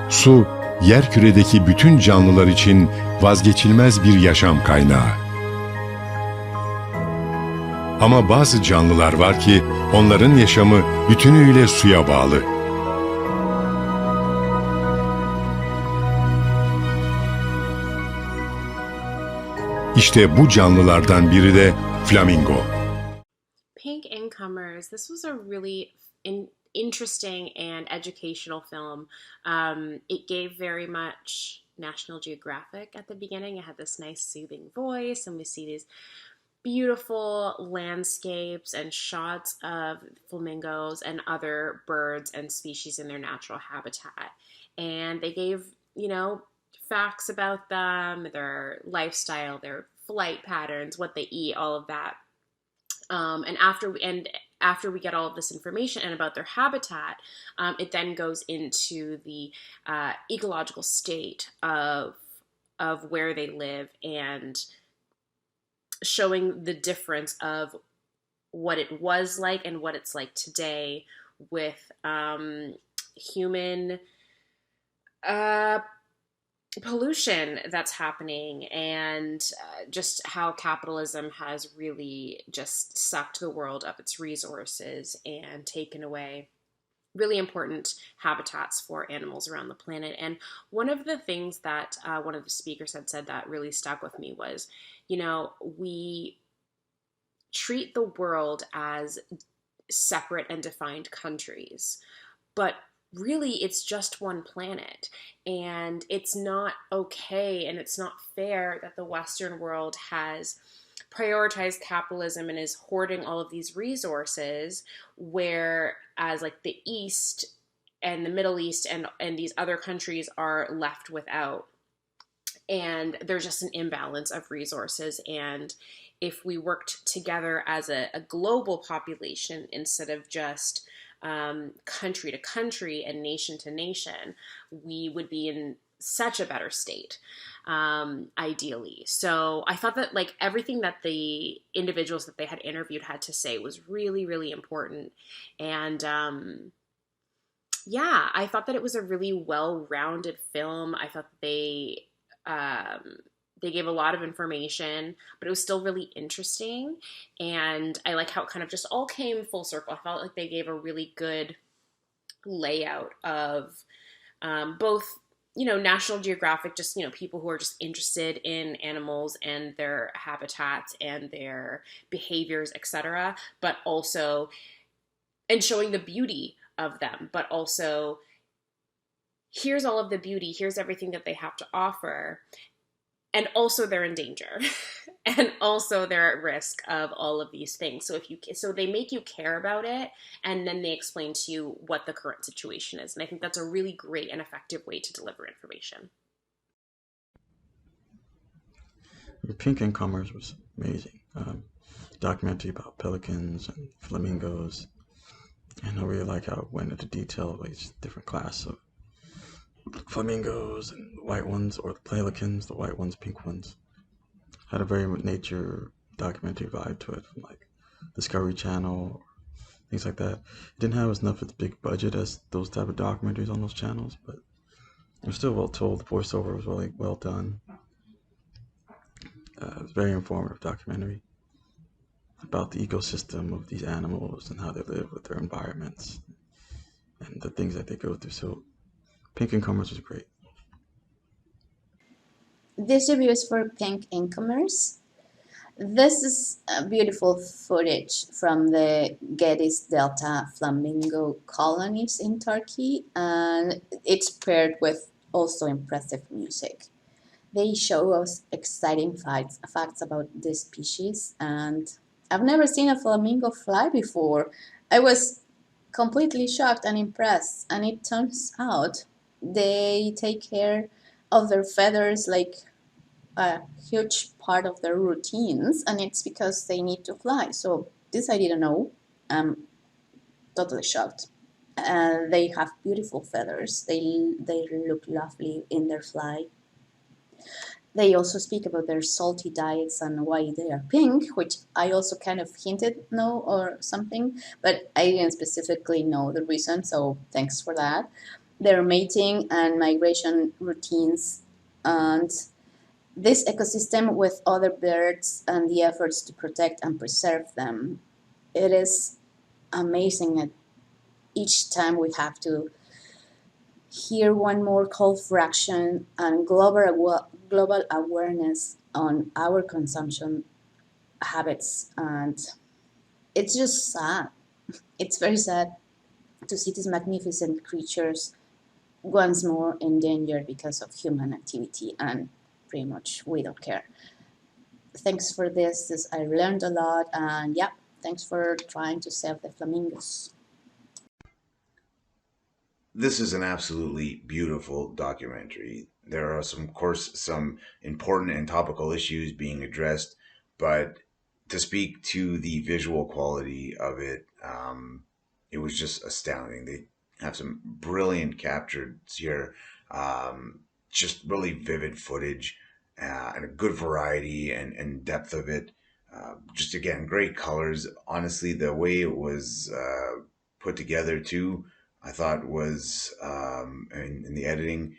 Su, yerküredeki bütün canlılar için vazgeçilmez bir yaşam kaynağı. Ama bazı canlılar var ki onların yaşamı bütünüyle suya bağlı. İşte bu canlılardan biri de flamingo. Pink Incomers. This was a really interesting and educational film. It gave very much National Geographic at the beginning. It had this nice soothing voice, and we see these beautiful landscapes and shots of flamingos and other birds and species in their natural habitat. And they gave, facts about them, their lifestyle, their flight patterns, what they eat, all of that. After we get all of this information and about their habitat, it then goes into the ecological state of where they live and showing the difference of what it was like and what it's like today with human pollution that's happening, and just how capitalism has really just sucked the world of its resources and taken away really important habitats for animals around the planet. And one of the things that one of the speakers had said that really stuck with me was, we treat the world as separate and defined countries, but really it's just one planet, and it's not okay and it's not fair that the Western world has prioritized capitalism and is hoarding all of these resources, whereas like the East and the Middle East and these other countries are left without. And there's just an imbalance of resources. And if we worked together as a global population instead of just country to country and nation to nation, we would be in such a better state, ideally. So I thought that like everything that the individuals that they had interviewed had to say was really, really important. And I thought that it was a really well-rounded film. I thought that they gave a lot of information, but it was still really interesting. And I like how it kind of just all came full circle. I felt like they gave a really good layout of both, National Geographic, just, people who are just interested in animals and their habitats and their behaviors, etc., but also, and showing the beauty of them, but also here's all of the beauty, here's everything that they have to offer. And also they're in danger, and also they're at risk of all of these things. So they make you care about it, and then they explain to you what the current situation is. And I think that's a really great and effective way to deliver information. Pink Incomers was amazing. Documentary about pelicans and flamingos, and I really like how it went into detail of each different class of flamingos and the white ones, or the pelicans, the white ones, pink ones. Had a very nature documentary vibe to it, from like Discovery Channel or things like that. It didn't have as enough of the big budget as those type of documentaries on those channels, but it was still well told. The voiceover was really well done. It was a very informative documentary about the ecosystem of these animals and how they live with their environments and the things that they go through. So Pink Incomers was great. This review is for Pink Incomers. This is beautiful footage from the Gediz Delta flamingo colonies in Turkey, and it's paired with also impressive music. They show us exciting facts about this species, and I've never seen a flamingo fly before. I was completely shocked and impressed, and it turns out they take care of their feathers like a huge part of their routines, and it's because they need to fly. So this I didn't know. I'm totally shocked. They have beautiful feathers. They look lovely in their flight. They also speak about their salty diets and why they are pink, which I also kind of hinted no or something, but I didn't specifically know the reason, so thanks for that. their mating and migration routines, and this ecosystem with other birds and the efforts to protect and preserve them. It is amazing at each time we have to hear one more call for action and global awareness on our consumption habits. And it's just sad. It's very sad to see these magnificent creatures once more endangered because of human activity, and pretty much we don't care. Thanks for this I learned a lot, and yeah, thanks for trying to save the flamingos. This is an absolutely beautiful documentary. There are some, of course, some important and topical issues being addressed, but to speak to the visual quality of it, it was just astounding. They have some brilliant captures here, just really vivid footage, and a good variety and depth of it. Just again, great colors. Honestly, the way it was put together too, I thought was in the editing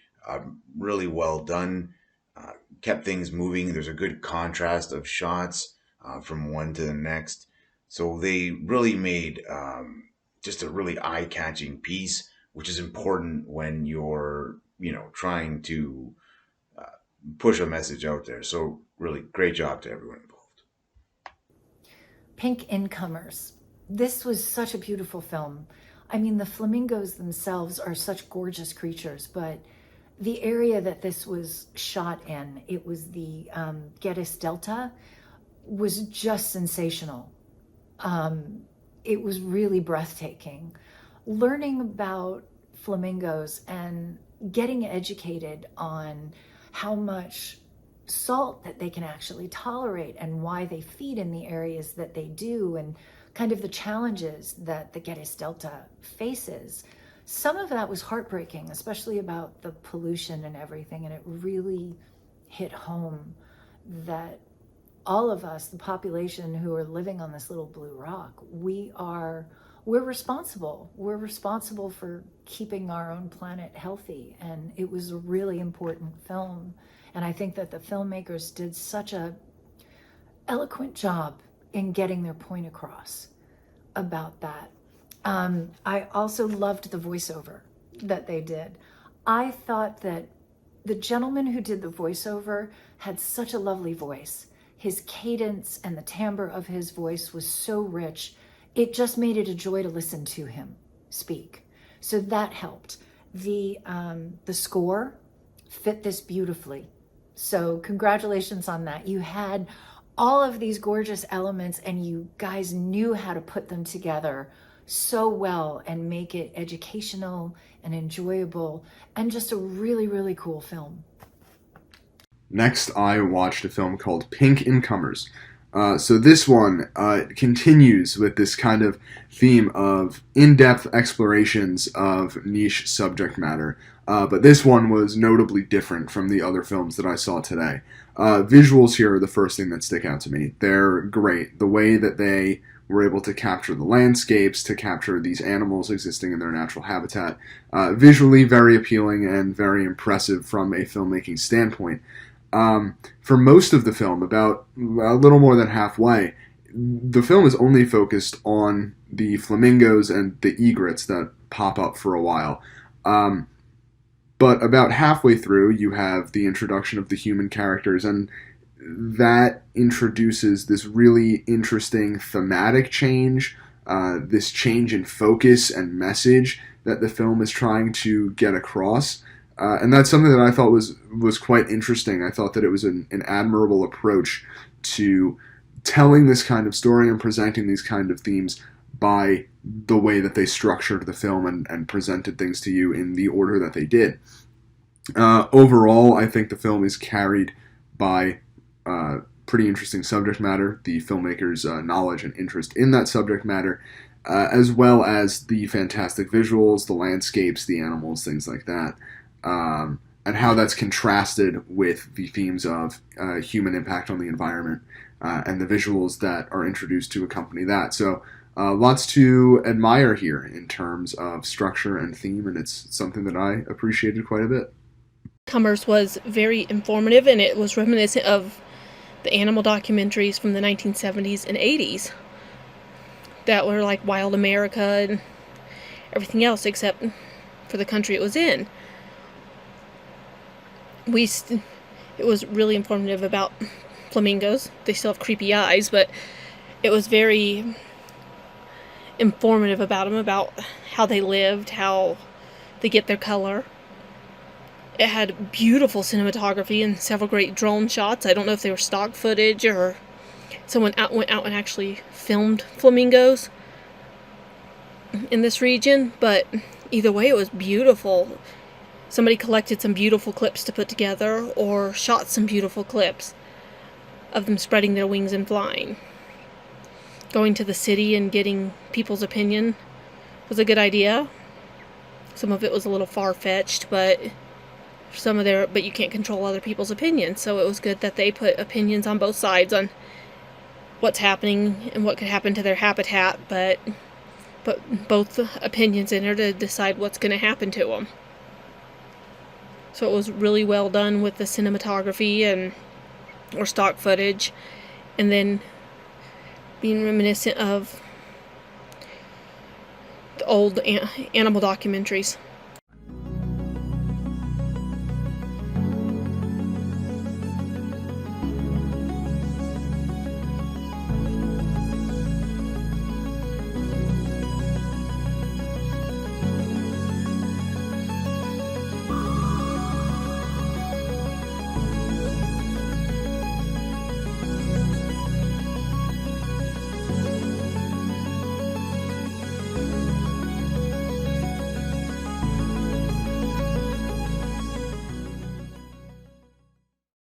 really well done. Kept things moving. There's a good contrast of shots from one to the next. So they really made just a really eye-catching piece, which is important when you're, trying to push a message out there. So really great job to everyone involved. Pink Incomers. This was such a beautiful film. I mean, the flamingos themselves are such gorgeous creatures, but the area that this was shot in, it was the Gediz Delta, was just sensational. It was really breathtaking. Learning about flamingos and getting educated on how much salt that they can actually tolerate and why they feed in the areas that they do, and kind of the challenges that the Gediz Delta faces. Some of that was heartbreaking, especially about the pollution and everything, and it really hit home that all of us, the population who are living on this little blue rock, we're responsible. We're responsible for keeping our own planet healthy, and it was a really important film. And I think that the filmmakers did such a eloquent job in getting their point across about that. I also loved the voiceover that they did. I thought that the gentleman who did the voiceover had such a lovely voice. His cadence and the timbre of his voice was so rich. It just made it a joy to listen to him speak. So that helped. The score fit this beautifully. So congratulations on that. You had all of these gorgeous elements and you guys knew how to put them together so well and make it educational and enjoyable and just a really, really cool film. Next, I watched a film called Pink Incomers. So this one continues with this kind of theme of in-depth explorations of niche subject matter. But this one was notably different from the other films that I saw today. Visuals here are the first thing that stick out to me. They're great. The way that they were able to capture the landscapes, to capture these animals existing in their natural habitat. Visually very appealing and very impressive from a filmmaking standpoint. For most of the film, about a little more than halfway, the film is only focused on the flamingos and the egrets that pop up for a while. But about halfway through, you have the introduction of the human characters, and that introduces this really interesting thematic change, this change in focus and message that the film is trying to get across. And that's something that I thought was quite interesting. I thought that it was an admirable approach to telling this kind of story and presenting these kind of themes by the way that they structured the film and presented things to you in the order that they did. Overall, I think the film is carried by pretty interesting subject matter, the filmmaker's knowledge and interest in that subject matter, as well as the fantastic visuals, the landscapes, the animals, things like that. And how that's contrasted with the themes of human impact on the environment and the visuals that are introduced to accompany that. So Lots to admire here in terms of structure and theme, and it's something that I appreciated quite a bit. Commerce was very informative, and it was reminiscent of the animal documentaries from the 1970s and 80s that were like Wild America and everything else except for the country it was in. It was really informative about flamingos. They still have creepy eyes, but it was very informative about them, about how they lived, how they get their color. It had beautiful cinematography and several great drone shots. I don't know if they were stock footage or someone went out and actually filmed flamingos in this region, but either way it was beautiful. Somebody collected some beautiful clips to put together or shot some beautiful clips of them spreading their wings and flying. Going to the city and getting people's opinion was a good idea. Some of it was a little far-fetched, but you can't control other people's opinions, so it was good that they put opinions on both sides on what's happening and what could happen to their habitat, but put both opinions in there to decide what's going to happen to them. So it was really well done with the cinematography or stock footage, and then being reminiscent of the old animal documentaries.